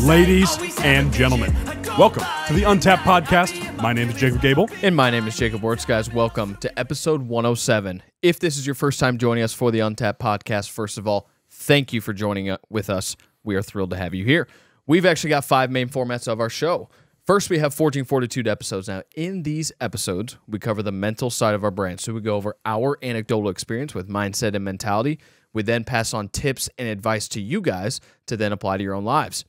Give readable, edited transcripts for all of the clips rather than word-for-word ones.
Ladies and gentlemen, welcome to the Untapped Podcast. My name is Jacob Gabel. And my name is Jacob Wurtz, guys. Welcome to episode 107. If this is your first time joining us for the Untapped Podcast, first of all, thank you for joining with us. We are thrilled to have you here. We've actually got 5 main formats of our show. First, we have 14 Fortitude episodes. Now, in these episodes, we cover the mental side of our brand. So we go over our anecdotal experience with mindset and mentality. We then pass on tips and advice to you guys to then apply to your own lives.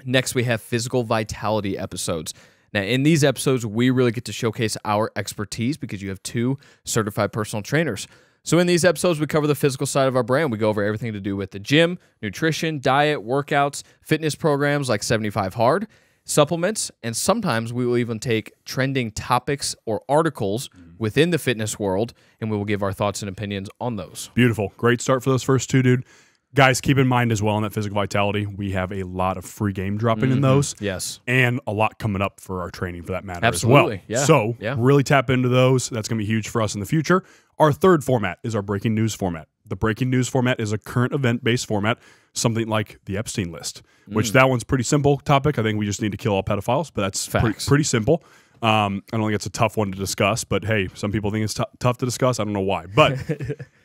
Next, we have physical vitality episodes. Now, in these episodes, we really get to showcase our expertise because you have 2 certified personal trainers. So in these episodes, we cover the physical side of our brand. We go over everything to do with the gym, nutrition, diet, workouts, fitness programs like 75 Hard, supplements, and sometimes we will even take trending topics or articles within the fitness world, and we will give our thoughts and opinions on those. Beautiful. Great start for those first 2, dude. Guys, keep in mind as well in that physical vitality, we have a lot of free game dropping in those. Yes. And a lot coming up for our training for that matter Absolutely. as well. Yeah. So really tap into those. That's going to be huge for us in the future. Our third format is our breaking news format. The breaking news format is a current event-based format, something like the Epstein list, which that one's pretty simple topic. I think we just need to kill all pedophiles, but that's pretty simple. I don't think it's a tough one to discuss, but hey, some people think it's tough to discuss. I don't know why. But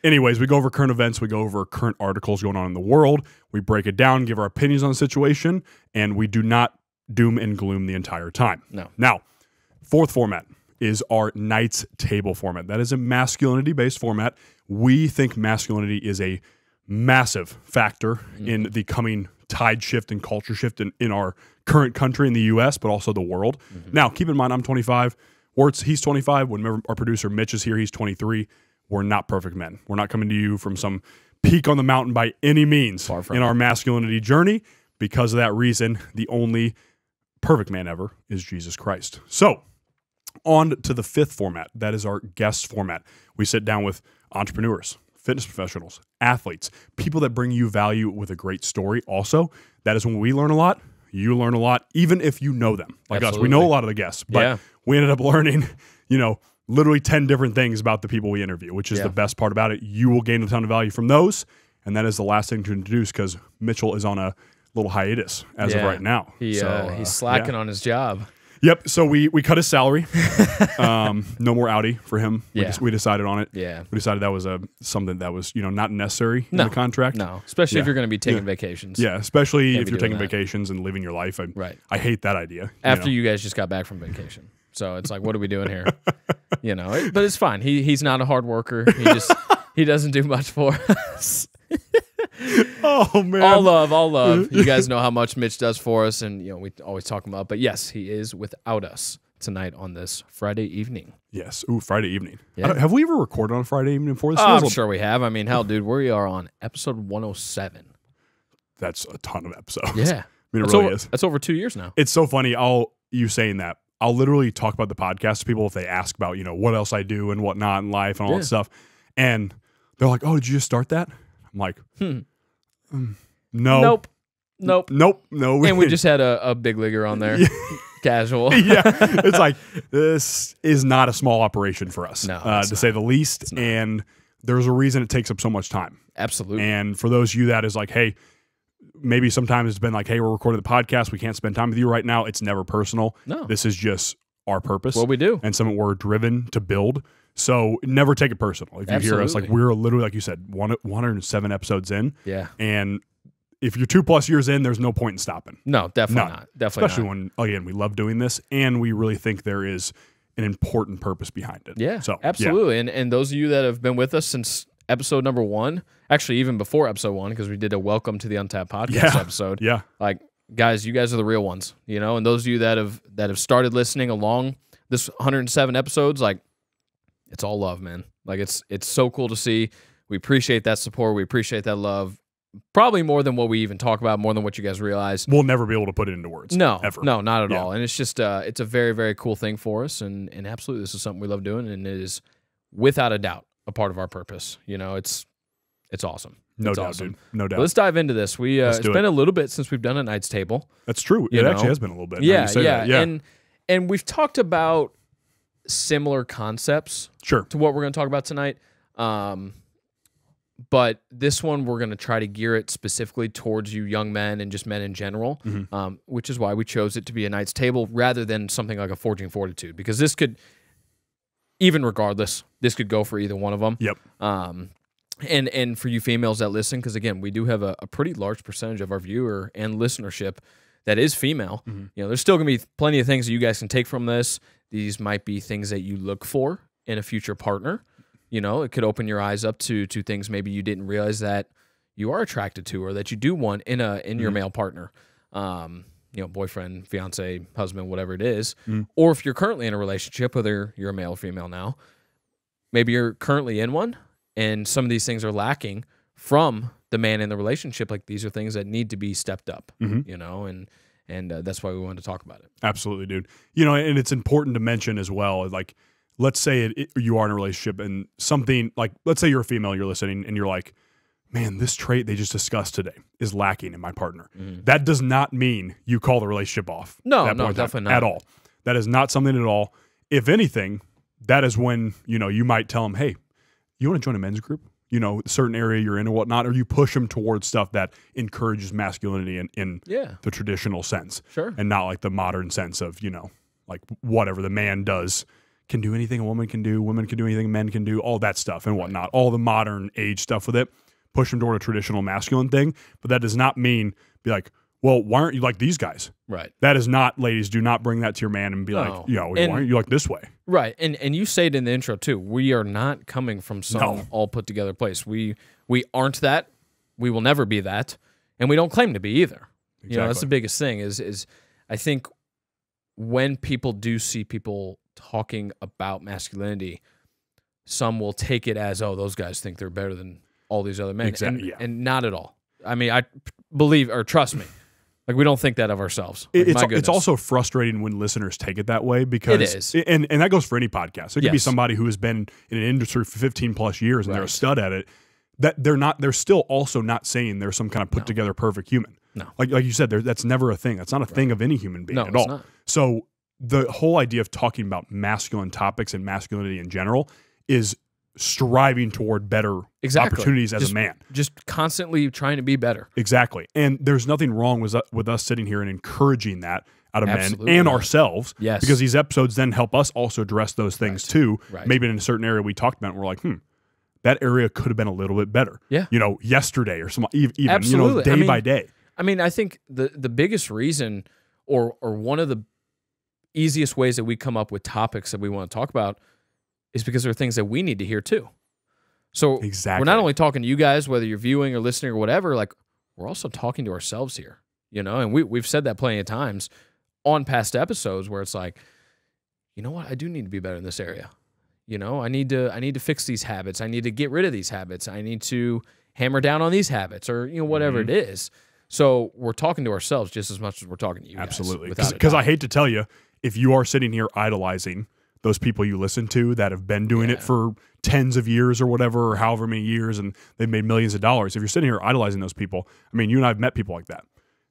anyways, we go over current events. We go over current articles going on in the world. We break it down, give our opinions on the situation, and we do not doom and gloom the entire time. No. Now, fourth format is our Knights Table format. That is a masculinity-based format. We think masculinity is a massive factor in the coming tide shift and culture shift in our current country in the U.S., but also the world. Now, keep in mind, I'm 25. Wurtz, he's 25. Whenever our producer Mitch is here, he's 23. We're not perfect men. We're not coming to you from some peak on the mountain by any means in our masculinity journey. Because of that reason, the only perfect man ever is Jesus Christ. So, on to the 5th format. That is our guest format. We sit down with entrepreneurs, fitness professionals, athletes, people that bring you value with a great story. Also, that is when we learn a lot. You learn a lot, even if you know them. Like us, we know a lot of the guests, but we ended up learning, literally 10 different things about the people we interview, which is the best part about it. You will gain a ton of value from those, and that is the last thing to introduce because Mitchell is on a little hiatus as of right now. He's slacking on his job. Yep. So we cut his salary. No more Audi for him. We decided on it. Yeah. We decided that was something that was not necessary in the contract. No, especially if you're going to be taking vacations. Yeah, especially if you're taking vacations and living your life. I hate that idea. After you guys just got back from vacation, so it's like, what are we doing here? But it's fine. He's not a hard worker. He doesn't do much for us. Oh man! All love. You guys know how much Mitch does for us, and we always talk about. But yes, he is without us tonight on this Friday evening. Yes, Friday evening. Yeah. Have we ever recorded on Friday evening before this? I'm sure we have. I mean, hell, dude, we are on episode 107. That's a ton of episodes. Yeah, I mean, it really is. That's over 2 years now. It's so funny. You saying that. I'll literally talk about the podcast to people if they ask about what else I do and whatnot in life and all that stuff, and they're like, "Oh, did you just start that?" I'm like, no. Nope. No. And we just had a big leaguer on there. Casual. It's like, this is not a small operation for us, to say the least. And there's a reason it takes up so much time. Absolutely. And for those of you that is like, hey, maybe sometimes it's been like, hey, we're recording the podcast. We can't spend time with you right now. It's never personal. No. This is just our purpose. What we do. And something we're driven to build. So never take it personal. If you hear us, like we're literally, like you said, 107 episodes in. Yeah. And if you're 2+ years in, there's no point in stopping. No, definitely not. Definitely Especially not. when, again, we love doing this and we really think there is an important purpose behind it. Yeah, so, absolutely. Yeah. And those of you that have been with us since episode number 1, actually even before episode 1, because we did a welcome to the Untapped Podcast episode. Yeah. Like, guys, you guys are the real ones, And those of you that have started listening along this 107 episodes, like, it's all love, man. Like, it's so cool to see. We appreciate that support. We appreciate that love. Probably more than what we even talk about, more than what you guys realize. We'll never be able to put it into words. No, ever. No, not at all. And it's just, it's a very, very cool thing for us. And absolutely, this is something we love doing. And it is, without a doubt, a part of our purpose. It's awesome. No it's doubt, awesome. dude. No doubt. But let's dive into this. It's been a little bit since we've done a Knights Table. That's true. It actually has been a little bit. Yeah. And we've talked about similar concepts to what we're going to talk about tonight. But this one, we're going to try to gear it specifically towards you young men and just men in general, which is why we chose it to be a Knight's Table rather than something like a Forging Fortitude, because this could, even regardless, this could go for either one of them. Yep. And for you females that listen, because again, we do have a pretty large percentage of our viewer and listenership that is female. You know, there's still going to be plenty of things that you guys can take from this. These might be things that you look for in a future partner. You know, it could open your eyes up to things maybe you didn't realize that you are attracted to or that you do want in your male partner. You know, boyfriend, fiance, husband, whatever it is. Or if you're currently in a relationship, whether you're a male or female now, maybe you're currently in one and some of these things are lacking from the man in the relationship. Like, these are things that need to be stepped up, you know, and that's why we wanted to talk about it. Absolutely, dude. You know, and it's important to mention as well, like, let's say you are in a relationship and something like, let's say you're a female, you're listening and you're like, man, this trait they just discussed today is lacking in my partner. That does not mean you call the relationship off. No, definitely not. At all. That is not something at all. If anything, that is when, you know, you might tell them, hey, you want to join a men's group? You know, a certain area you're in or whatnot, or you push them towards stuff that encourages masculinity in the traditional sense. Sure. And not like the modern sense of, you know, like whatever the man does can do anything a woman can do, women can do anything men can do, all that stuff and whatnot, all the modern age stuff with it, push them toward a traditional masculine thing. But that does not mean be like, well, why aren't you like these guys? Right. That is not, ladies, do not bring that to your man and be like, you know, why aren't you like this way? Right. And you say it in the intro too. We are not coming from some all put together place. We aren't that. We will never be that. And we don't claim to be either. Exactly. You know, that's the biggest thing is I think when people do see people talking about masculinity, some will take it as, oh, those guys think they're better than all these other men. Exactly. And not at all. I mean, I believe, or trust me, like, we don't think that of ourselves. Like, it's also frustrating when listeners take it that way, because it is. And that goes for any podcast. It could be somebody who has been in an industry for 15 plus years and they're a stud at it. That they're still also not saying they're some kind of put together perfect human. No. Like you said, that's never a thing. That's not a thing of any human being at all. Not. So the whole idea of talking about masculine topics and masculinity in general is striving toward better opportunities as a man. Just constantly trying to be better. Exactly. And there's nothing wrong with us sitting here and encouraging that out of men and ourselves. Yes. Because these episodes then help us also address those things too. Right. Maybe in a certain area we talked about and we're like, that area could have been a little bit better. Yeah. You know, yesterday or some even, Absolutely. you know, day by day. I mean, I think the biggest reason or one of the easiest ways that we come up with topics that we want to talk about is because there are things that we need to hear too. So we're not only talking to you guys, whether you're viewing or listening or whatever, like, we're also talking to ourselves here, you know, and we've said that plenty of times on past episodes where it's like, you know what, I do need to be better in this area. You know, I need to fix these habits. I need to get rid of these habits. I need to hammer down on these habits, or, you know, whatever it is. So we're talking to ourselves just as much as we're talking to you guys. Absolutely. Because I hate to tell you, if you are sitting here idolizing those people you listen to that have been doing it for tens of years or whatever, or however many years, and they've made millions of dollars, if you're sitting here idolizing those people, I mean, you and I have met people like that.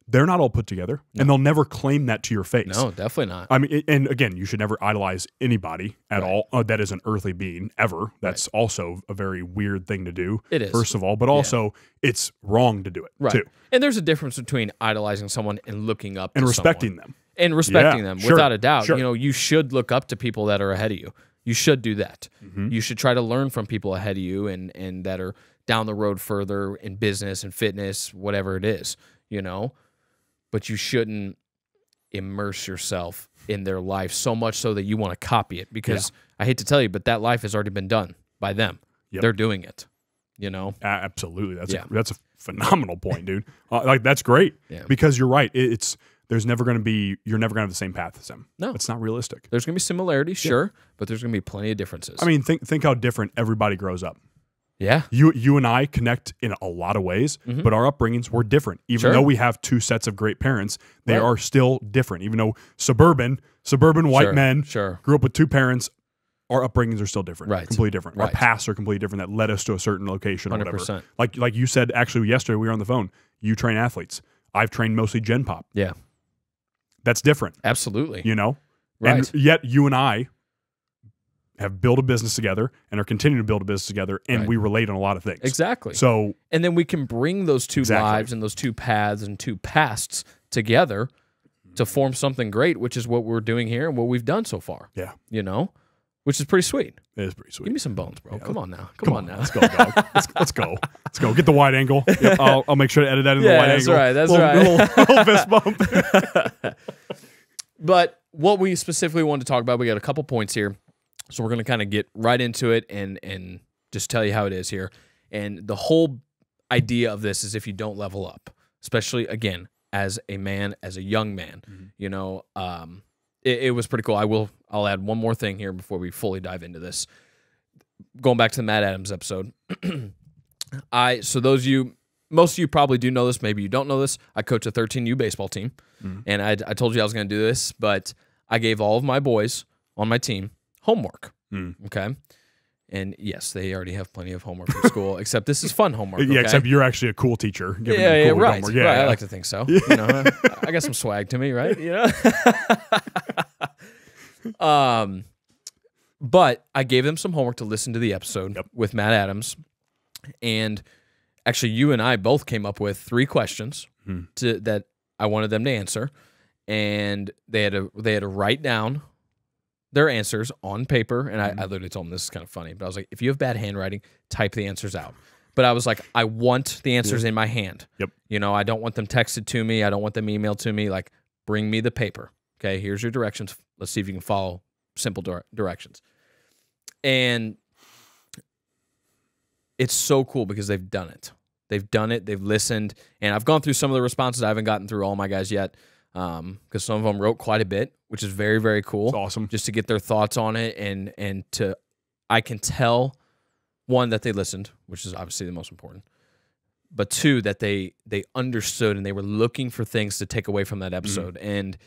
They're not all put together, and they'll never claim that to your face. No, definitely not. I mean, and again, you should never idolize anybody at all that is an earthly being, ever. That's also a very weird thing to do, it is. First of all, but also it's wrong to do it, too. And there's a difference between idolizing someone and looking up to and respecting someone. them. And respecting them, without a doubt. You know, you should look up to people that are ahead of you. You should do that. You should try to learn from people ahead of you and that are down the road further in business and fitness, whatever it is, you know. But you shouldn't immerse yourself in their life so much so that you want to copy it, because I hate to tell you, but that life has already been done by them. They're doing it, you know. Absolutely. That's a phenomenal point, dude. Like, that's great, because you're right. You're never going to have the same path as them. No. It's not realistic. There's going to be similarities, sure, but there's going to be plenty of differences. I mean, think how different everybody grows up. Yeah. You and I connect in a lot of ways, but our upbringings were different. Even though we have two sets of great parents, they are still different. Even though suburban white men grew up with two parents, our upbringings are still different. Completely different. Our paths are completely different that led us to a certain location or 100%. Whatever. Like you said, actually, yesterday we were on the phone. You train athletes. I've trained mostly Gen Pop. Yeah. That's different. Absolutely. You know? And yet you and I have built a business together and are continuing to build a business together, and we relate on a lot of things. Exactly. So, and then we can bring those two lives and those two paths and two pasts together to form something great, which is what we're doing here and what we've done so far. Yeah. You know, which is pretty sweet. It is pretty sweet. Give me some bones, bro. Yeah. Come on now. Come on now. Let's go, dog. Let's go. Let's go. Get the wide angle. Yep, I'll make sure to edit that in the wide that's angle. Right. That's right. Little fist bump. But what we specifically wanted to talk about, we got a couple points here. So we're going to kind of get right into it and just tell you how it is here. And the whole idea of this is if you don't level up, especially, again, as a man, as a young man, you know, it was pretty cool. I'll add one more thing here before we fully dive into this. Going back to the Matt Adams episode, so those of you, most of you probably do know this, maybe you don't know this. I coach a 13U baseball team, and I told you I was going to do this, but I gave all of my boys on my team homework. Okay. And yes, they already have plenty of homework from school, except this is fun homework. Yeah, okay? Except you're actually a cool teacher. Yeah, cool right. Homework. Yeah, right. yeah. I like to think so. You know, I got some swag to me, right? You know. But I gave them some homework to listen to the episode with Matt Adams, and actually, you and I both came up with 3 questions that I wanted them to answer, and they had to write down their answers on paper. And I literally told them, this is kind of funny, but I was like, if you have bad handwriting, type the answers out. But I was like, I want the answers in my hand. Yep. You know, I don't want them texted to me. I don't want them emailed to me. Like, bring me the paper. Okay, here's your directions. Let's see if you can follow simple directions. And it's so cool because they've done it. They've done it. They've listened. And I've gone through some of the responses. I haven't gotten through all my guys yet because some of them wrote quite a bit, which is very, very cool. It's awesome. Just to get their thoughts on it. And I can tell, one, that they listened, which is obviously the most important. But 2, that they understood and they were looking for things to take away from that episode. And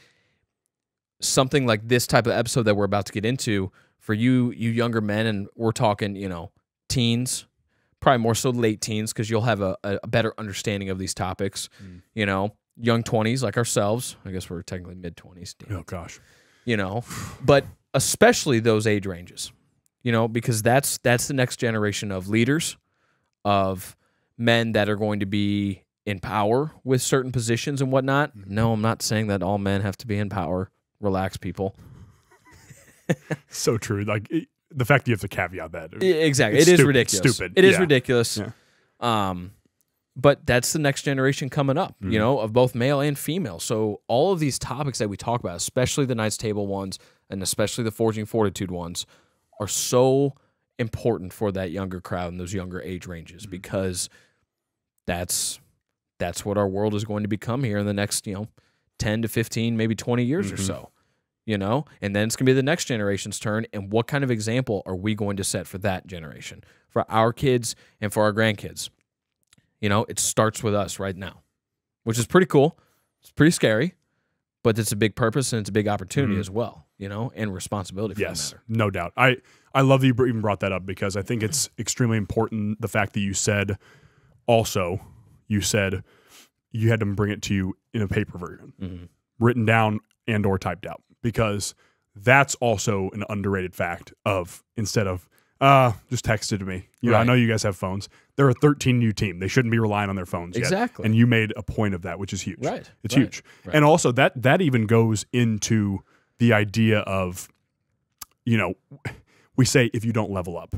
something like this type of episode that we're about to get into, for you younger men, and we're talking, you know, teens, probably more so late teens, because you'll have a better understanding of these topics. You know, young 20s like ourselves. I guess we're technically mid-20s. Oh, gosh. You know, but especially those age ranges, you know, because that's the next generation of leaders, of men that are going to be in power with certain positions and whatnot. No, I'm not saying that all men have to be in power. Relax, people. So true. Like the fact that you have to caveat that. Exactly. It is ridiculous. Stupid. It is ridiculous. Yeah. But that's the next generation coming up, you know, of both male and female. So all of these topics that we talk about, especially the Knights Table ones and especially the Forging Fortitude ones, are so important for that younger crowd and those younger age ranges, because that's what our world is going to become here in the next, you know, 10 to 15, maybe 20 years or so, you know? And then it's going to be the next generation's turn, and what kind of example are we going to set for that generation, for our kids and for our grandkids? You know, it starts with us right now, which is pretty cool. It's pretty scary, but it's a big purpose and it's a big opportunity as well, you know, and responsibility for that matter. No doubt. I love that you even brought that up, because I think it's extremely important, the fact that you said you had them bring it to you in a paper version, written down and or typed out, because that's also an underrated fact of, instead of, just text it to me. You know, I know you guys have phones. They're a 13U team. They shouldn't be relying on their phones yet. Exactly. And you made a point of that, which is huge. Right. It's huge. Right. And also that even goes into the idea of, you know, we say if you don't level up.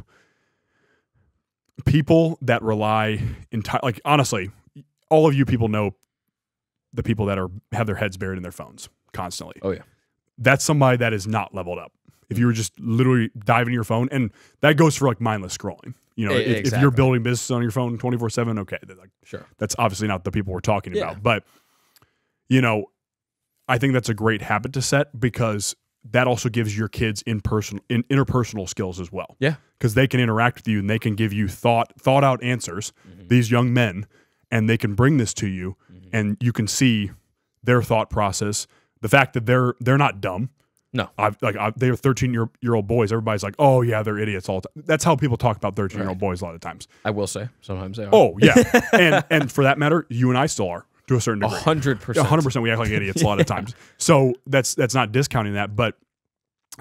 People that rely like, honestly, all of you people know the people that have their heads buried in their phones constantly. Oh, yeah. That's somebody that is not leveled up. If you were just literally diving into your phone, and that goes for like mindless scrolling. You know, if you're building business on your phone 24/7, okay, sure, that's obviously not the people we're talking about. But you know, I think that's a great habit to set, because that also gives your kids interpersonal skills as well. Yeah, because they can interact with you and they can give you thought out answers. These young men, and they can bring this to you, and you can see their thought process. The fact that they're not dumb. No, they're 13-year-old boys. Everybody's like, oh yeah, they're idiots all the time. That's how people talk about 13-year-old boys a lot of times. I will say sometimes they are. Oh yeah, and for that matter, you and I still are to a certain degree. 100%. 100%. We act like idiots a lot of times. So that's not discounting that, but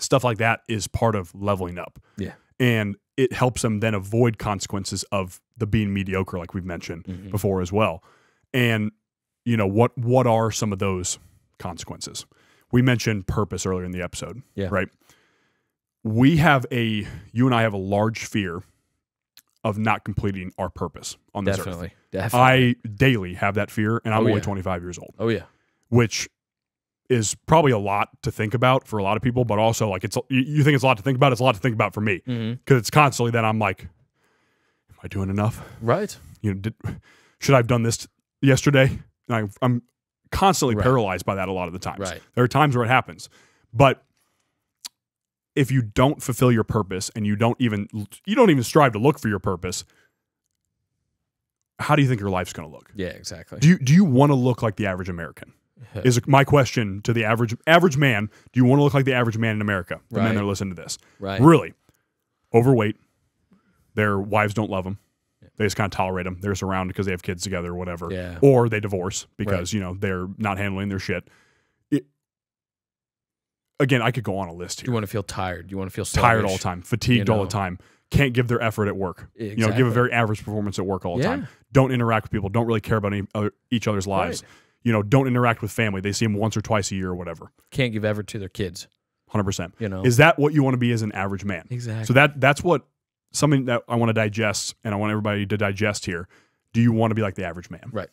Stuff like that is part of leveling up. Yeah. And it helps them then avoid consequences of the being mediocre, like we've mentioned before as well. And, you know, what are some of those consequences? We mentioned purpose earlier in the episode, right? You and I have a large fear of not completing our purpose on this earth. Definitely. I daily have that fear, and I'm only 25 years old. Oh, yeah. Which is probably a lot to think about for a lot of people, but also like you think it's a lot to think about. It's a lot to think about for me because it's constantly that I'm like, am I doing enough? Right. You know, should I have done this yesterday? And I'm constantly paralyzed by that a lot of the times. Right. There are times where it happens, but if you don't fulfill your purpose and you don't even strive to look for your purpose, how do you think your life's going to look? Yeah, exactly. Do you want to look like the average American? Is my question to the average man. Do you want to look like the average man in America? The men that are listening to this. Right. Really. Overweight. Their wives don't love them. They just kind of tolerate them. They're just around because they have kids together or whatever. Yeah. Or they divorce because, you know, they're not handling their shit. Again, I could go on a list here. You want to feel tired. You want to feel tired all the time. Fatigued all the time. Can't give their effort at work. Exactly. You know, give a very average performance at work all the time. Don't interact with people. Don't really care about each other's lives. Right. You know, don't interact with family. They see them once or twice a year or whatever. Can't give effort to their kids. 100%. You know, is that what you want to be as an average man? Exactly. So that's something that I want to digest, and I want everybody to digest here. Do you want to be like the average man? Right.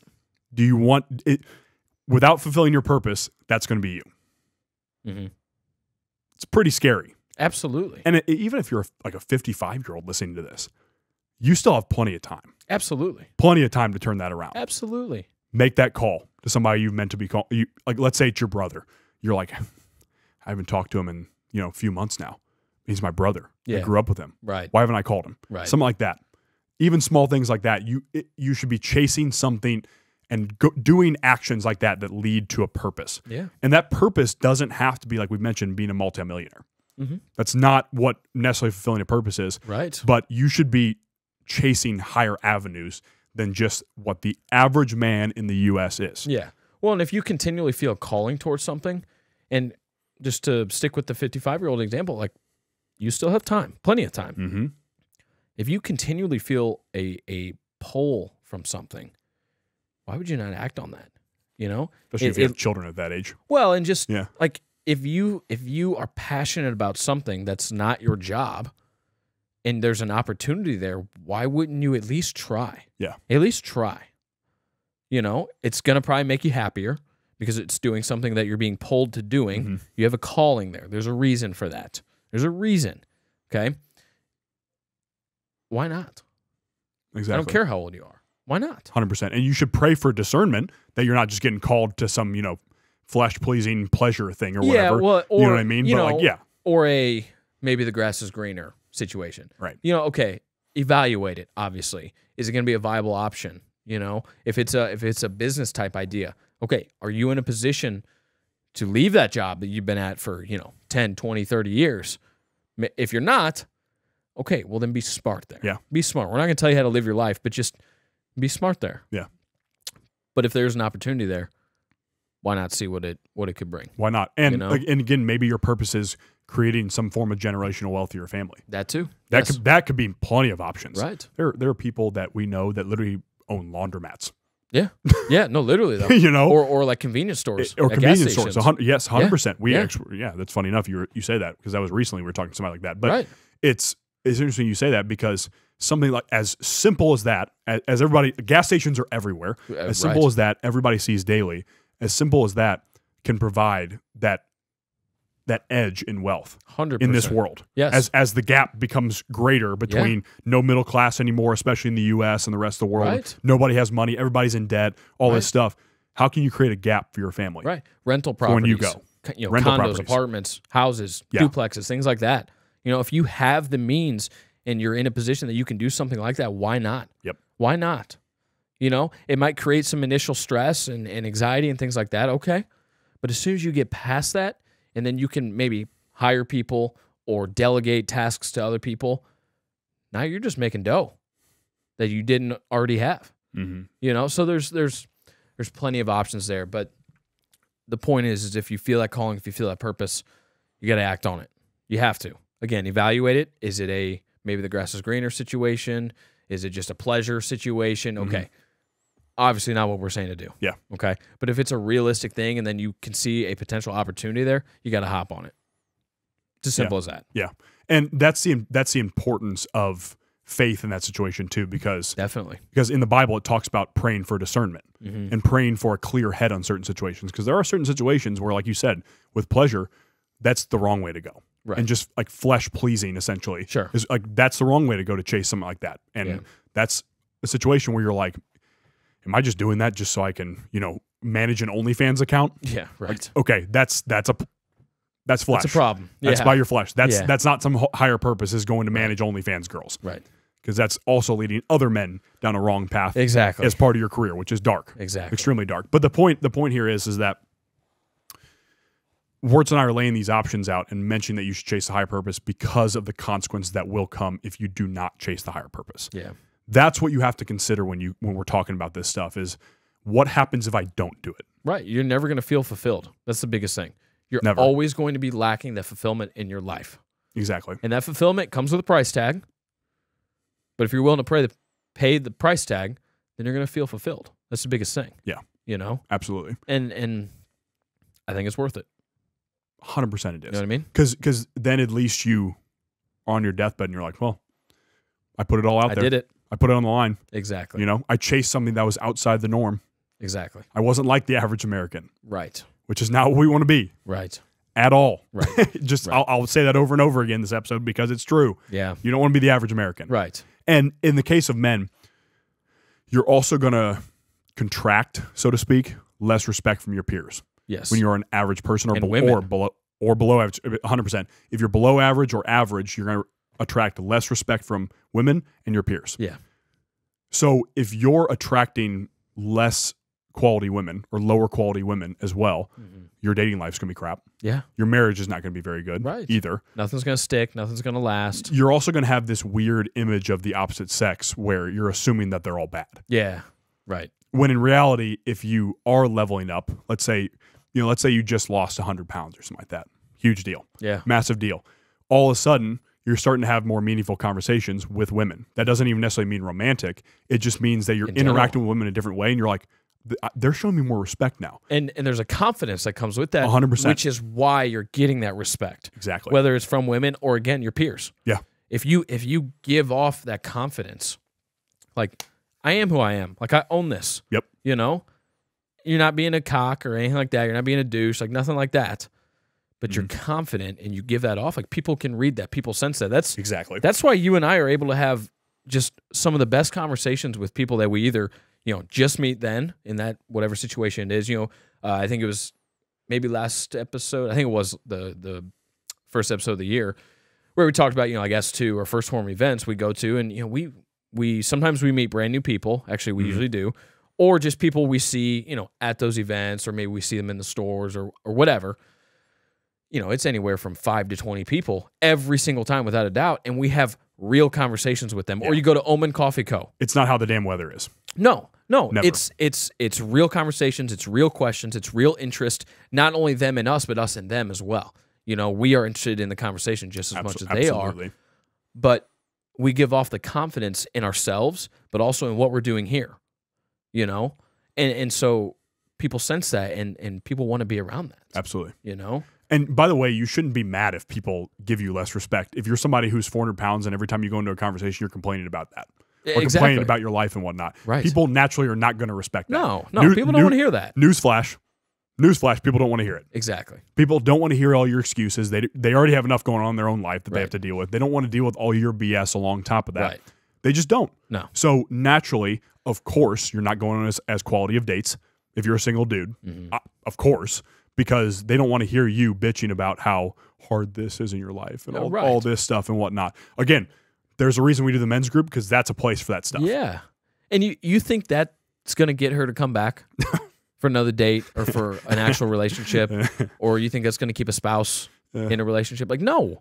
Do you want it without fulfilling your purpose? That's going to be you. Mm-hmm. It's pretty scary. Absolutely. And even if you're like a 55-year-old listening to this, you still have plenty of time. Absolutely. Plenty of time to turn that around. Absolutely. Make that call to somebody you've meant to be called. Like, let's say it's your brother. You're like, I haven't talked to him in, you know, a few months now. He's my brother. Yeah. I grew up with him. Right. Why haven't I called him? Right. Something like that. Even small things like that. You should be chasing something and doing actions like that lead to a purpose. Yeah. And that purpose doesn't have to be, like we mentioned, being a multimillionaire. Mm-hmm. That's not what necessarily fulfilling a purpose is. Right. But you should be chasing higher avenues than just what the average man in the U.S. is. Yeah. Well, and if you continually feel a calling towards something, and just to stick with the 55-year-old example, like, you still have time, plenty of time. Mm-hmm. If you continually feel a pull from something, why would you not act on that? You know? Especially if you have children at that age. Well, and just like if you are passionate about something that's not your job and there's an opportunity there, why wouldn't you at least try? Yeah. At least try. You know, it's going to probably make you happier because it's doing something that you're being pulled to doing. Mm-hmm. You have a calling there. There's a reason for that. There's a reason. Okay? Why not? Exactly. I don't care how old you are. Why not? 100%. And you should pray for discernment that you're not just getting called to some, you know, flesh-pleasing pleasure thing or whatever. Well, or, you know what I mean? But like, yeah. Or maybe the grass is greener situation. Right. You know, okay, evaluate it, obviously. Is it going to be a viable option? You know, if it's a business type idea, okay, are you in a position to leave that job that you've been at for, 10, 20, 30 years? If you're not, okay, well then be smart there. Yeah. Be smart. We're not going to tell you how to live your life, but just be smart there. Yeah. But if there's an opportunity there, why not see what it could bring? Why not? And and again, maybe your purpose is creating some form of generational wealth for your family. That too. That could be plenty of options. Right. There are people that we know that literally own laundromats. Yeah. Yeah. No, literally though. You know, or like convenience stores or convenience stores. Yes, 100%. Yeah. Actually, that's funny enough. You say that because that was recently we were talking to somebody like that. But right. It's interesting you say that because something like as simple as that, as everybody, gas stations are everywhere. As simple as that, everybody sees daily. As simple as that can provide that edge in wealth 100% in this world. Yes. As the gap becomes greater between no middle class anymore, especially in the U.S. and the rest of the world. Right. Nobody has money. Everybody's in debt. All this stuff. How can you create a gap for your family? Rental properties. When you go. Rental condos, properties. Apartments, houses, duplexes, things like that. If you have the means and you're in a position that you can do something like that, why not? Yep. Why not? It might create some initial stress and anxiety and things like that. Okay. But as soon as you get past that, and then you can maybe hire people or delegate tasks to other people, now you're just making dough that you didn't already have. Mm-hmm. So there's plenty of options there. But the point is if you feel that calling, if you feel that purpose, you got to act on it. You have to. Again, evaluate it. Is it a maybe the grass is greener situation? Is it just a pleasure situation? Okay. Obviously not what we're saying to do. Yeah. Okay. But if it's a realistic thing and then you can see a potential opportunity there, you got to hop on it. It's as simple as that. Yeah. And that's the importance of faith in that situation too, because Definitely. Because in the Bible it talks about praying for discernment and praying for a clear head on certain situations. Because there are certain situations where, like you said, with pleasure, that's the wrong way to go. Right. And just like flesh pleasing, essentially. Sure. Is like that's the wrong way to go to chase something like that. And that's a situation where you're like, am I just doing that just so I can, manage an OnlyFans account? Yeah, right. Like, okay, that's flesh. That's a problem. That's Yeah. by your flesh. That's not some higher purpose is going to manage OnlyFans girls. Right. Because that's also leading other men down a wrong path. Exactly. As part of your career, which is dark. Exactly. Extremely dark. But the point here is that Wurtz and I are laying these options out and mentioning that you should chase the higher purpose because of the consequences that will come if you do not chase the higher purpose. Yeah. That's what you have to consider when we're talking about this stuff is what happens if I don't do it? Right. You're never going to feel fulfilled. That's the biggest thing. You're Never. always going to be lacking that fulfillment in your life. Exactly. And that fulfillment comes with a price tag. But if you're willing to pay the price tag, then you're going to feel fulfilled. That's the biggest thing. Yeah. Absolutely. And I think it's worth it. 100% it is. You know what I mean? Because then at least you are on your deathbed and you're like, well, I put it all out there. I did it. I put it on the line. Exactly. I chased something that was outside the norm. Exactly. I wasn't like the average American. Right. Which is not what we want to be. Right. At all. Right. Just right. I'll say that over and over again this episode because it's true. Yeah. You don't want to be the average American. Right. And in the case of men, you're also going to contract, so to speak, less respect from your peers. Yes. When you're an average person or below average, 100%. If you're below average or average, you're going to attract less respect from women and your peers. Yeah. So if you're attracting less quality women or lower quality women as well, your dating life's going to be crap. Yeah. Your marriage is not going to be very good either. Nothing's going to stick. Nothing's going to last. You're also going to have this weird image of the opposite sex where you're assuming that they're all bad. Yeah. Right. When in reality, if you are leveling up, let's say you just lost 100 pounds or something like that. Huge deal. Yeah. Massive deal. All of a sudden, you're starting to have more meaningful conversations with women. That doesn't even necessarily mean romantic. It just means that you're interacting with women in a different way, and you're like, they're showing me more respect now. And there's a confidence that comes with that, 100%. which is why you're getting that respect. Exactly. Whether it's from women or, again, your peers. Yeah. If you give off that confidence, like, I am who I am. Like, I own this. Yep. You're not being a cock or anything like that. You're not being a douche, like nothing like that. But you're confident and you give that off. Like, people can read that. People sense that. That's why you and I are able to have just some of the best conversations with people that we either, just meet then in that whatever situation it is. I think it was maybe last episode. I think it was the first episode of the year where we talked about, I guess, to our first form events we go to. And, we sometimes we meet brand new people. Actually, we usually do. Or just people we see, at those events, or maybe we see them in the stores or whatever. It's anywhere from 5 to 20 people every single time, without a doubt, and we have real conversations with them. Yeah. Or you go to Omen Coffee Co. It's not how the damn weather is. No. Never. It's real conversations, it's real questions, it's real interest, not only them and us, but us and them as well. We are interested in the conversation just as much as they are. But we give off the confidence in ourselves, but also in what we're doing here. And so people sense that and people want to be around that. Absolutely. And by the way, you shouldn't be mad if people give you less respect. If you're somebody who's 400 pounds and every time you go into a conversation, you're complaining about that. Or complaining about your life and whatnot. Right. People naturally are not going to respect that. No, people don't want to hear that. Newsflash, people don't want to hear it. Exactly. People don't want to hear all your excuses. They already have enough going on in their own life that they have to deal with. They don't want to deal with all your BS along top of that. Right. They just don't. No. So naturally, of course, you're not going on as quality of dates if you're a single dude. Of course. Because they don't want to hear you bitching about how hard this is in your life and all this stuff and whatnot. Again, there's a reason we do the men's group because that's a place for that stuff. Yeah. And you think that's going to get her to come back for another date or for an actual relationship? Or you think that's going to keep a spouse in a relationship? Like, no.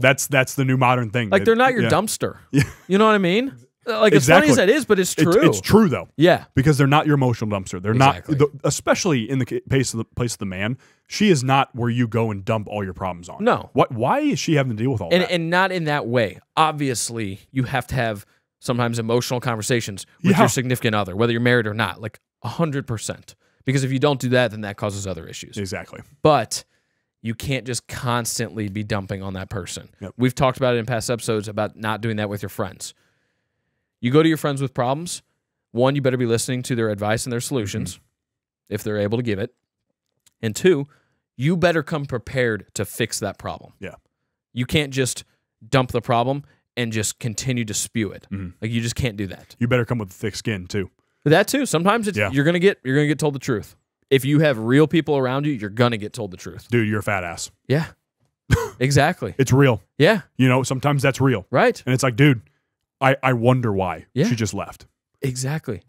That's the new modern thing. Like, they're not your dumpster. You know what I mean? Like, as funny as that is, but it's true. It's true, though. Yeah. Because they're not your emotional dumpster. They're Exactly. not, especially in the place of the man, she is not where you go and dump all your problems on. No. Why is she having to deal with all that? And not in that way. Obviously, you have to have sometimes emotional conversations with your significant other, whether you're married or not, like 100%. Because if you don't do that, then that causes other issues. Exactly. But you can't just constantly be dumping on that person. Yep. We've talked about it in past episodes about not doing that with your friends. You go to your friends with problems, one, you better be listening to their advice and their solutions, if they're able to give it. And two, you better come prepared to fix that problem. Yeah. You can't just dump the problem and just continue to spew it. Like, you just can't do that. You better come with thick skin, too. That too. Sometimes it's, you're gonna get told the truth. If you have real people around you, you're gonna get told the truth. Dude, you're a fat ass. Yeah. Exactly. It's real. Yeah. You know, sometimes that's real. Right. And it's like, dude, I wonder why she just left. Exactly.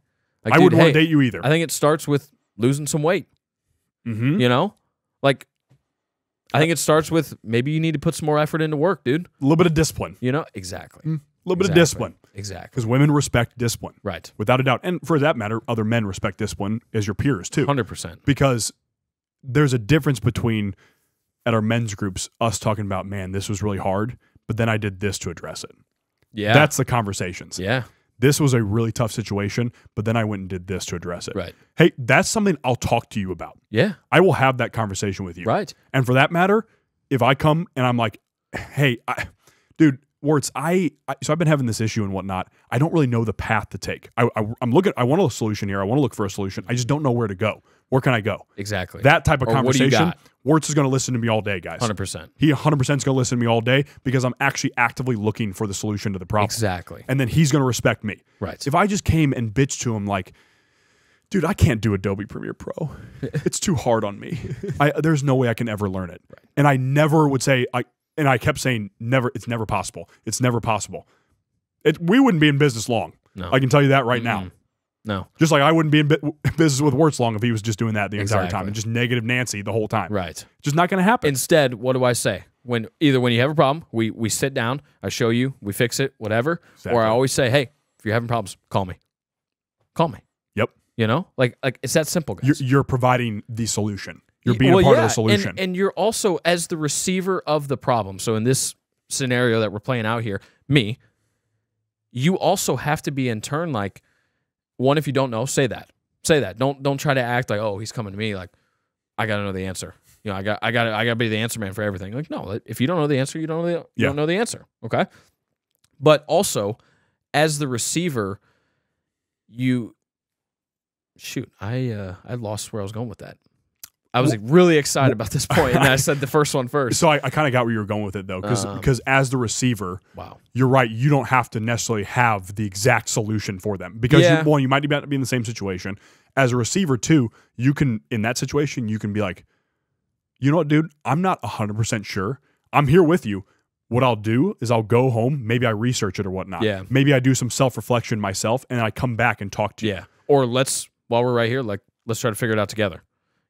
Like, I dude, wouldn't want to date you either. I think it starts with losing some weight. You know? Like, I think it starts with maybe you need to put some more effort into work, dude. A little bit of discipline. You know? Exactly. A little bit of discipline. Exactly. Because women respect discipline. Right. Without a doubt. And for that matter, other men respect discipline as your peers too. 100%. Because there's a difference between, at our men's groups, us talking about, man, this was really hard, but then I did this to address it. Yeah. That's the conversations. Yeah. This was a really tough situation, but then I went and did this to address it. Right. Hey, that's something I'll talk to you about. Yeah. I will have that conversation with you. Right. And for that matter, if I come and I'm like, hey, dude, Wurtz, so I've been having this issue and whatnot. I don't really know the path to take. I'm looking. I want a solution here. I want to look for a solution. I just don't know where to go. Where can I go? Exactly. That type of Or what do you conversation. got? Wurtz is going to listen to me all day, guys. 100%. He 100% is going to listen to me all day because I'm actually actively looking for the solution to the problem. Exactly. And then he's going to respect me. Right. If I just came and bitched to him like, dude, I can't do Adobe Premiere Pro. It's too hard on me. There's no way I can ever learn it. Right. And I never would say, and I kept saying, never. It's never possible. It's never possible. We wouldn't be in business long. No. I can tell you that right now. No. Just like I wouldn't be in business with Wurtz long if he was just doing that the entire time Exactly. and just negative Nancy the whole time. Right. Just not going to happen. Instead, what do I say? When you have a problem, we sit down, I show you, we fix it, whatever. Exactly. Or I always say, hey, if you're having problems, call me. Call me. Yep. You know? Like it's that simple, guys. You're providing the solution. You're being a part of the solution. And you're also, as the receiver of the problem, so in this scenario that we're playing out here, me, you also have to be in turn like, one, if you don't know, say that. Say that. Don't try to act like, oh, he's coming to me like, I gotta know the answer. You know, I gotta be the answer man for everything. Like, no, if you don't know the answer, you don't know the answer. Okay. But also, as the receiver, I lost where I was going with that. I was really excited about this point, and I said the first one first. So I kind of got where you were going with it, though, because as the receiver, wow, you're right. You don't have to necessarily have the exact solution for them because you might be in the same situation. As a receiver, too, you can, in that situation, you can be like, you know what, dude, I'm not 100% sure. I'm here with you. What I'll do is I'll go home. Maybe I research it or whatnot. Yeah. Maybe I do some self-reflection myself, and I come back and talk to you. Yeah. Or while we're right here, let's try to figure it out together.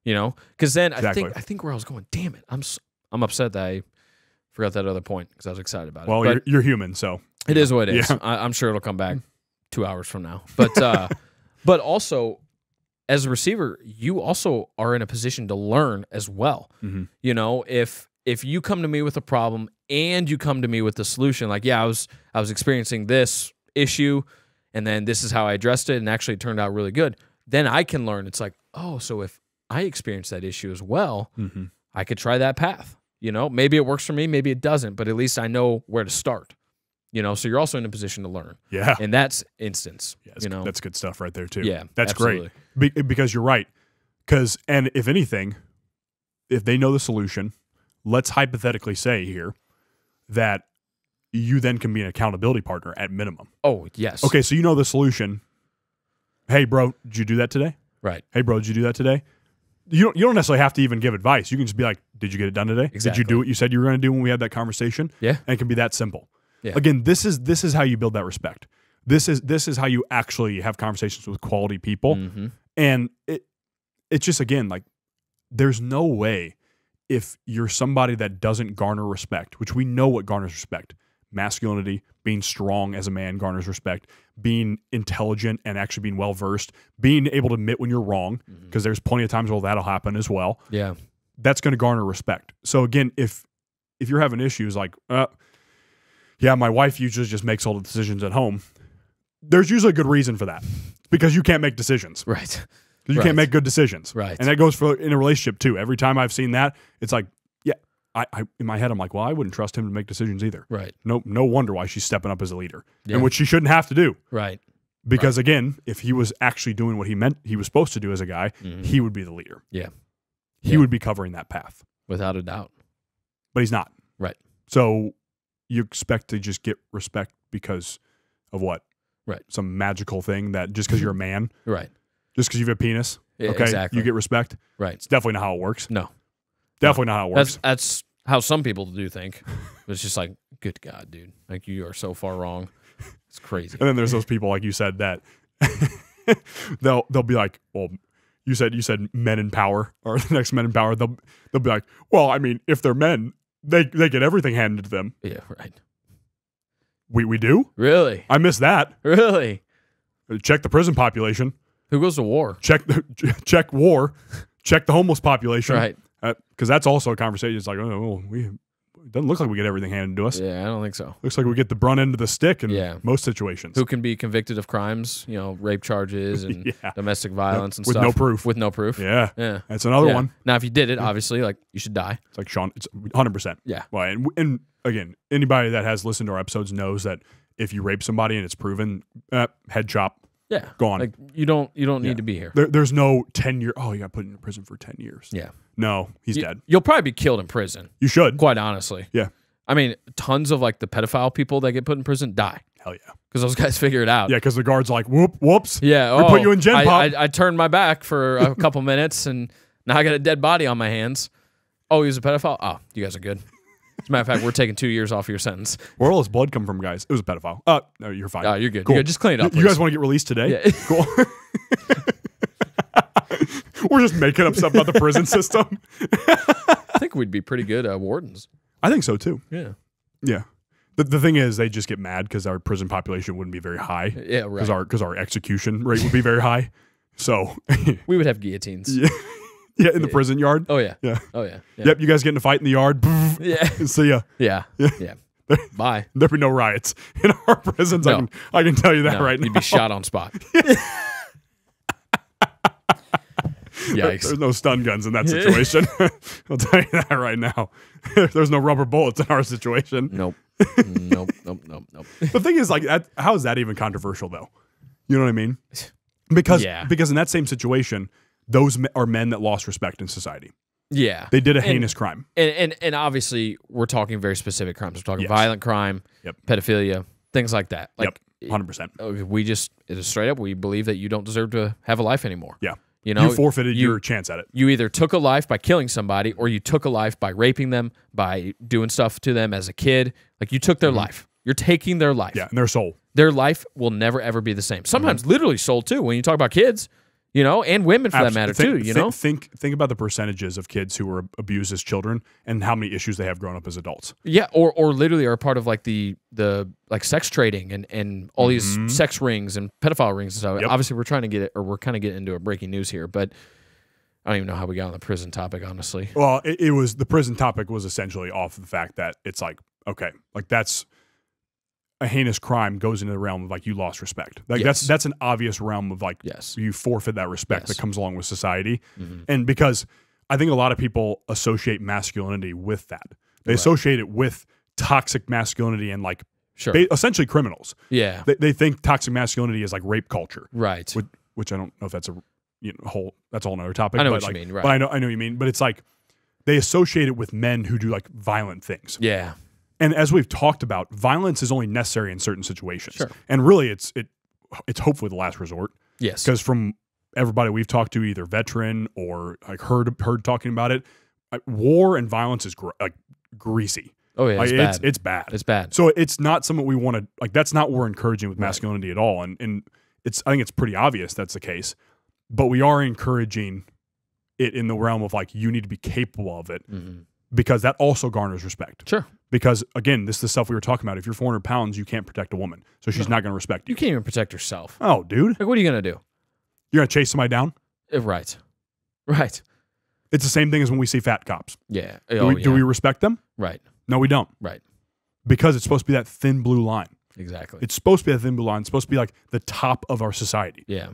You know, because then Exactly. I think where I was going, damn it, I'm upset that I forgot that other point because I was excited about it. Well, but you're human, so it is what it is. Yeah. I'm sure it'll come back 2 hours from now. But but also, as a receiver, you also are in a position to learn as well. Mm-hmm. You know, if you come to me with a problem and you come to me with the solution, like, yeah, I was experiencing this issue, and then this is how I addressed it, and actually it turned out really good. Then I can learn. It's like, oh, so if I experienced that issue as well, I could try that path. You know, maybe it works for me, maybe it doesn't, but at least I know where to start. You know, so you're also in a position to learn. Yeah. In that instance, that's good stuff right there too. Yeah, that's absolutely. Great because you're right. And if anything, if they know the solution, let's hypothetically say here that you then can be an accountability partner at minimum. Oh, yes. Okay, so you know the solution. Hey, bro, did you do that today? Right. Hey, bro, did you do that today? You don't necessarily have to even give advice. You can just be like, did you get it done today? Exactly. Did you do what you said you were going to do when we had that conversation? Yeah. And it can be that simple. Yeah. Again, this is how you build that respect. This is how you actually have conversations with quality people. Mm-hmm. And it's just, again, like, there's no way if you're somebody that doesn't garner respect, which we know what garners respect, masculinity, being strong as a man garners respect, being intelligent and actually being well-versed, being able to admit when you're wrong, because there's plenty of times where that'll happen as well. Yeah. That's going to garner respect. So again, if you're having issues like, yeah, my wife usually just makes all the decisions at home, there's usually a good reason for that. It's because you can't make decisions. Right. You can't make good decisions. Right. And that goes for in a relationship too. Every time I've seen that, it's like, yeah, I in my head, I'm like, well, I wouldn't trust him to make decisions either. Right. No wonder why she's stepping up as a leader. Yeah. And which she shouldn't have to do. Right. Because again, if he was actually doing what he meant he was supposed to do as a guy, he would be the leader. Yeah. He would be covering that path. Without a doubt. But he's not. Right. So you expect to just get respect because of what? Right. Some magical thing that just because you're a man, Right. just because you have a penis, Yeah, okay, exactly. you get respect. Right. It's definitely not how it works. No. Definitely not how it works. That's how some people do think. It's just like, good God, dude. Like, you are so far wrong. It's crazy. And then there's those people, like you said, that they'll be like, well, you said men in power or the next men in power. They'll be like, well, I mean, if they're men, they get everything handed to them. Yeah, right. We do? Really? I missed that. Really? Check the prison population. Who goes to war? Check war. Check the homeless population. Right. Because that's also a conversation. It's like, oh, it doesn't look like we get everything handed to us. Yeah, I don't think so. Looks like we get the brunt end of the stick in most situations. Who can be convicted of crimes, rape charges and domestic violence and with stuff. no proof. With no proof. Yeah. Yeah. That's another one. Now, if you did it, obviously, like, you should die. It's like Sean, it's 100%. Yeah. Well, and again, anybody that has listened to our episodes knows that if you rape somebody and it's proven, head chop. Yeah. Gone. Like, you don't need to be here. There's no 10-year, oh, you got put in prison for 10 years. Yeah. No, he's dead. You'll probably be killed in prison. You should. Quite honestly. Yeah. I mean, tons of like the pedophile people that get put in prison die. Hell yeah. Because those guys figure it out. Yeah, because the guard's like, whoops. Yeah. We put you in Gen Pop. I turned my back for a couple minutes and now I got a dead body on my hands. Oh, he was a pedophile? Oh, you guys are good. As a matter of fact, we're taking 2 years off your sentence. Where all this blood come from, guys? It was a pedophile. No, you're fine. Oh, you're good. Cool. You're good. Just clean it up, You guys want to get released today? Yeah. Cool. We're just making up stuff about the prison system. I think we'd be pretty good wardens. I think so, too. Yeah. Yeah. The thing is, they just get mad because our prison population wouldn't be very high. Yeah, right. Because our execution rate would be very high. So we would have guillotines. Yeah, in the prison yard. Oh, yeah. Yeah. Oh, yeah. Yep, you guys get in a fight in the yard. Yeah. See ya. Yeah. Bye. There'd be no riots in our prisons. No. I can tell you that right now. You'd be shot on spot. Yikes. There's no stun guns in that situation. I'll tell you that right now. There's no rubber bullets in our situation. Nope. Nope. The thing is, like, how is that even controversial, though? You know what I mean? Because in that same situation, those are men that lost respect in society. Yeah. They did a heinous crime. And obviously, we're talking very specific crimes. We're talking violent crime, pedophilia, things like that. Like, 100%. We just, it is straight up, we believe that you don't deserve to have a life anymore. Yeah. You forfeited your chance at it. You either took a life by killing somebody or you took a life by raping them, by doing stuff to them as a kid. Like, you took their life. You're taking their life. Yeah, and their soul. Their life will never, ever be the same. Sometimes literally soul, too, when you talk about kids, and women for that matter, too, Think about the percentages of kids who were abused as children and how many issues they have growing up as adults. Yeah, or literally are part of, like, the like sex trading and all these sex rings and pedophile rings and stuff. Yep. Obviously, we're kind of getting into a breaking news here, but I don't even know how we got on the prison topic, honestly. Well, it was, the prison topic was essentially off the fact that it's like, okay, like that's a heinous crime goes into the realm of like you lost respect. Like that's an obvious realm of like you forfeit that respect that comes along with society. And because I think a lot of people associate masculinity with that. They associate it with toxic masculinity and like essentially criminals. Yeah. They think toxic masculinity is like rape culture. Right. Which I don't know if that's that's a whole nother topic. I know but what you mean, right. But I know what you mean. But it's like they associate it with men who do like violent things. Yeah. And as we've talked about, violence is only necessary in certain situations. Sure. And really, it's hopefully the last resort. Yes. Because from everybody we've talked to, either veteran or like heard talking about it, war and violence is greasy. Oh yeah, it's bad. It's bad. So it's not something we want to like. That's not what we're encouraging with masculinity at all. And I think it's pretty obvious that's the case. But we are encouraging it in the realm of like you need to be capable of it. because that also garners respect. Sure. Because, again, this is the stuff we were talking about. If you're 400 pounds, you can't protect a woman. So she's not going to respect you. You can't even protect yourself. Oh, dude. Like, what are you going to do? You're going to chase somebody down? Right. Right. It's the same thing as when we see fat cops. Yeah. Do we respect them? Right. No, we don't. Right. Because it's supposed to be that thin blue line. Exactly. It's supposed to be that thin blue line. It's supposed to be like the top of our society. Yeah.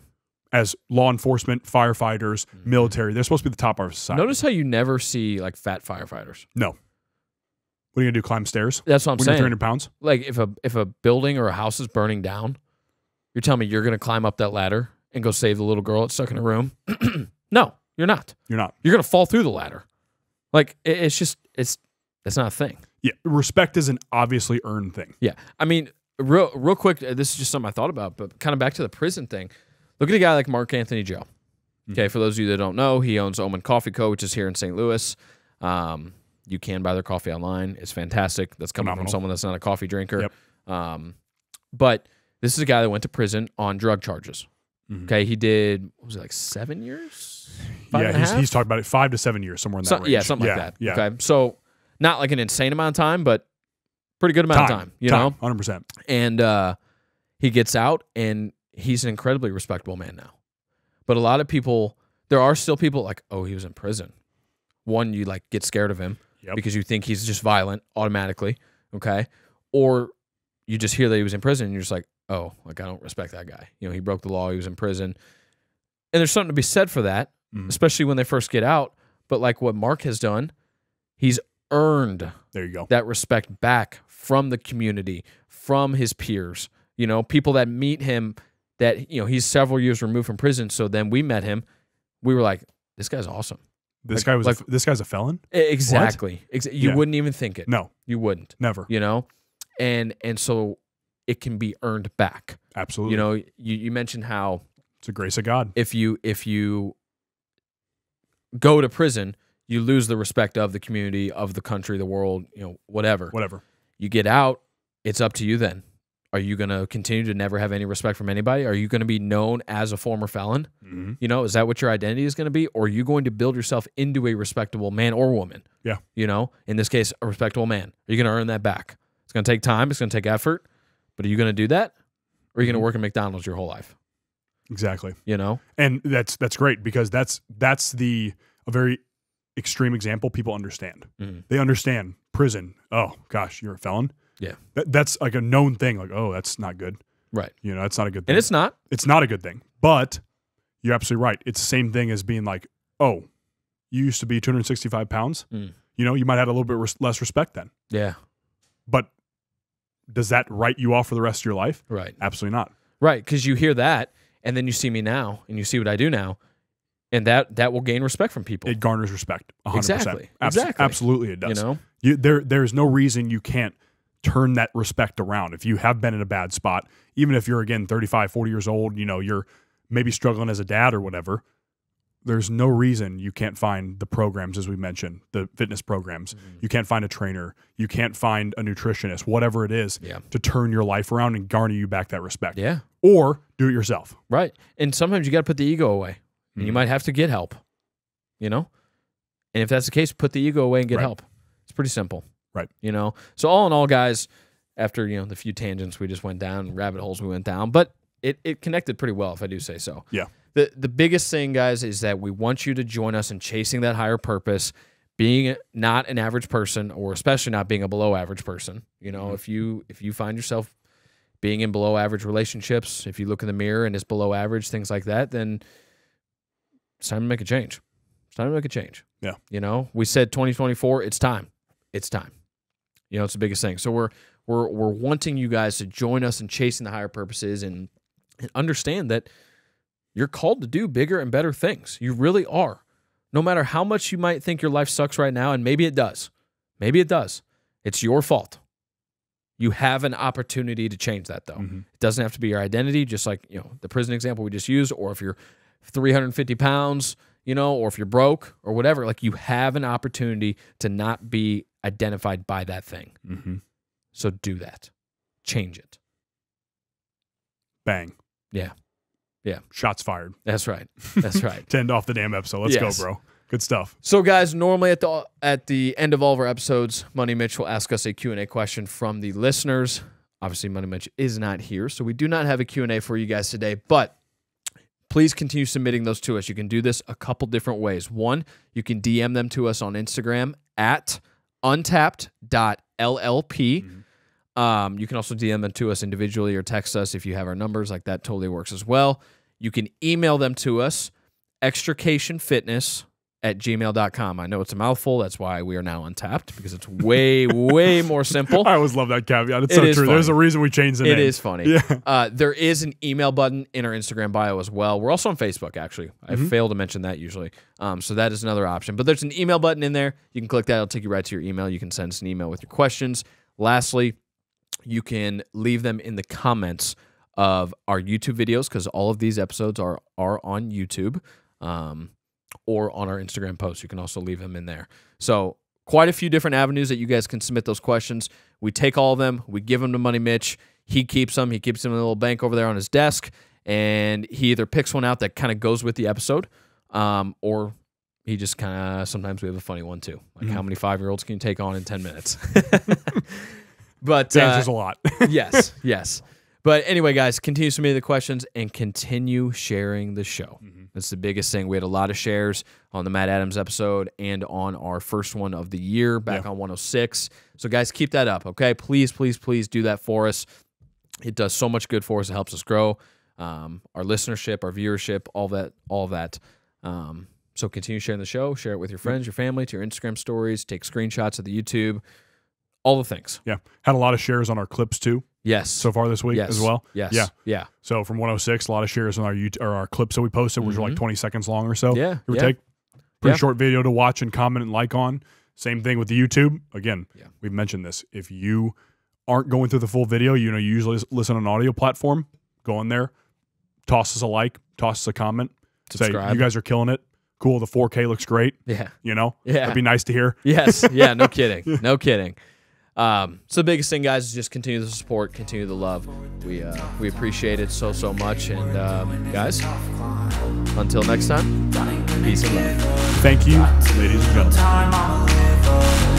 As law enforcement, firefighters, military, they're supposed to be the top of our society. Notice how you never see like fat firefighters. No. What are you going to do, climb stairs? That's what I'm when saying. You're 300 pounds? Like if a building or a house is burning down, you're telling me you're going to climb up that ladder and go save the little girl that's stuck in a room? No, you're not. You're not. You're going to fall through the ladder. Like that's not a thing. Yeah, respect is an obviously earned thing. Yeah. I mean, real quick, this is just something I thought about, but kind of back to the prison thing. Look at a guy like Mark Anthony Joe. Okay, for those of you that don't know, he owns Omen Coffee Co., which is here in St. Louis. You can buy their coffee online. It's fantastic. That's coming from someone that's not a coffee drinker. Yep. But this is a guy that went to prison on drug charges. Okay, he did, what was it, like 7 years? He's talked about it, 5 to 7 years, somewhere in that range. Yeah, something like that. Yeah. Okay, so not like an insane amount of time, but pretty good amount of time. You know, 100%. And he gets out, and he's an incredibly respectable man now. But a lot of people, there are still people like, oh, he was in prison. One, you like get scared of him because you think he's just violent automatically, okay? Or you just hear that he was in prison, and you're just like, oh, like I don't respect that guy. You know, he broke the law, he was in prison. And there's something to be said for that, especially when they first get out. But like what Mark has done, he's earned that respect back from the community, from his peers. You know, people that meet him that, you know, he's several years removed from prison. So then we met him. We were like, this guy's awesome. This guy's a felon? Exactly. You wouldn't even think it. No. You wouldn't. Never. You know? And so it can be earned back. Absolutely. You know, you mentioned how it's a grace of God. If you go to prison, you lose the respect of the community, of the country, the world, you know, whatever. Whatever. You get out, it's up to you then. Are you going to continue to never have any respect from anybody? Are you going to be known as a former felon? You know, is that what your identity is going to be? Or are you going to build yourself into a respectable man or woman? Yeah. You know, in this case, a respectable man. Are you going to earn that back? It's going to take time. It's going to take effort. But are you going to do that? Or are you going to work at McDonald's your whole life? Exactly. You know? And that's great because that's a very extreme example people understand. They understand prison. Oh, gosh, you're a felon? Yeah. That's like a known thing. Like, oh, that's not good. Right. You know, that's not a good thing. And it's not. It's not a good thing. But you're absolutely right. It's the same thing as being like, oh, you used to be 265 pounds. You know, you might have a little bit less respect then. Yeah. But does that write you off for the rest of your life? Right. Absolutely not. Right. Because you hear that, and then you see me now, and you see what I do now, and that will gain respect from people. It garners respect. 100%. Exactly. Absolutely, it does. You know, there's no reason you can't turn that respect around. If you have been in a bad spot, even if you're, again, 35, 40 years old, you know, you're maybe struggling as a dad or whatever, there's no reason you can't find the programs, as we mentioned, the fitness programs. You can't find a trainer. You can't find a nutritionist, whatever it is, to turn your life around and garner you back that respect. Yeah. Or do it yourself. Right. And sometimes you got to put the ego away. And you might have to get help, you know? And if that's the case, put the ego away and get help. It's pretty simple. Right. You know? So all in all, guys, after, you know, the few tangents we just went down, rabbit holes we went down, but it connected pretty well, if I do say so. Yeah. The biggest thing, guys, is that we want you to join us in chasing that higher purpose, being not an average person, or especially not being a below average person. You know, if you find yourself being in below average relationships, if you look in the mirror and it's below average, things like that, then it's time to make a change. It's time to make a change. Yeah. You know, we said 2024, it's time. It's time. You know, it's the biggest thing. So we're wanting you guys to join us in chasing the higher purposes and understand that you're called to do bigger and better things. You really are. No matter how much you might think your life sucks right now, and maybe it does. Maybe it does. It's your fault. You have an opportunity to change that, though. It doesn't have to be your identity, just like, you know, the prison example we just used, or if you're 350 pounds, you know, or if you're broke or whatever, like you have an opportunity to not be identified by that thing. So do that. Change it. Bang. Yeah. Yeah. Shots fired. That's right. That's right. To end off the damn episode. Let's go, bro. Good stuff. So, guys, normally at the end of all of our episodes, Money Mitch will ask us a Q&A question from the listeners. Obviously, Money Mitch is not here, so we do not have a Q&A for you guys today, but please continue submitting those to us. You can do this a couple different ways. One, you can DM them to us on Instagram at untapped.llp. You can also DM them to us individually or text us if you have our numbers. Like, that totally works as well. You can email them to us, extricationfitness@gmail.com. I know it's a mouthful. That's why we are now Untapped, because it's way, way more simple. I always love that caveat. It's so true. Funny. There's a reason we changed the name. It is funny. Yeah. There is an email button in our Instagram bio as well. We're also on Facebook, actually. I fail to mention that usually. So that is another option. But there's an email button in there. You can click that. It'll take you right to your email. You can send us an email with your questions. Lastly, you can leave them in the comments of our YouTube videos, because all of these episodes are on YouTube, or on our Instagram posts. You can also leave them in there. So quite a few different avenues that you guys can submit those questions. We take all of them. We give them to Money Mitch. He keeps them. He keeps them in a little bank over there on his desk, and he either picks one out that kind of goes with the episode, or he just kind of, sometimes we have a funny one too. Like, how many 5-year-olds can you take on in 10 minutes? But The answer's a lot. yes. But anyway, guys, continue submitting the questions and continue sharing the show. That's the biggest thing. We had a lot of shares on the Matt Adams episode and on our first one of the year back on 106. So, guys, keep that up, okay? Please, please, please do that for us. It does so much good for us. It helps us grow our listenership, our viewership, all that. So continue sharing the show. Share it with your friends, your family, to your Instagram stories. Take screenshots of the YouTube. All the things. Yeah. Had a lot of shares on our clips too. Yes. So far this week as well. Yes. Yeah. Yeah. So from 106, a lot of shares on our YouTube, or our clips that we posted, which were like 20 seconds long or so. Yeah. Give or take. Pretty short video to watch and comment and like on. Same thing with the YouTube. Again, we've mentioned this. If you aren't going through the full video, you usually listen on an audio platform, go in there, toss us a like, toss us a comment, subscribe. Say, you guys are killing it. Cool. The 4K looks great. Yeah. Yeah. That'd be nice to hear. Yes. Yeah. No kidding. No kidding. So the biggest thing, guys, is just continue the support, continue the love. We appreciate it so much. And guys, until next time, peace and love. Thank you, ladies and gentlemen.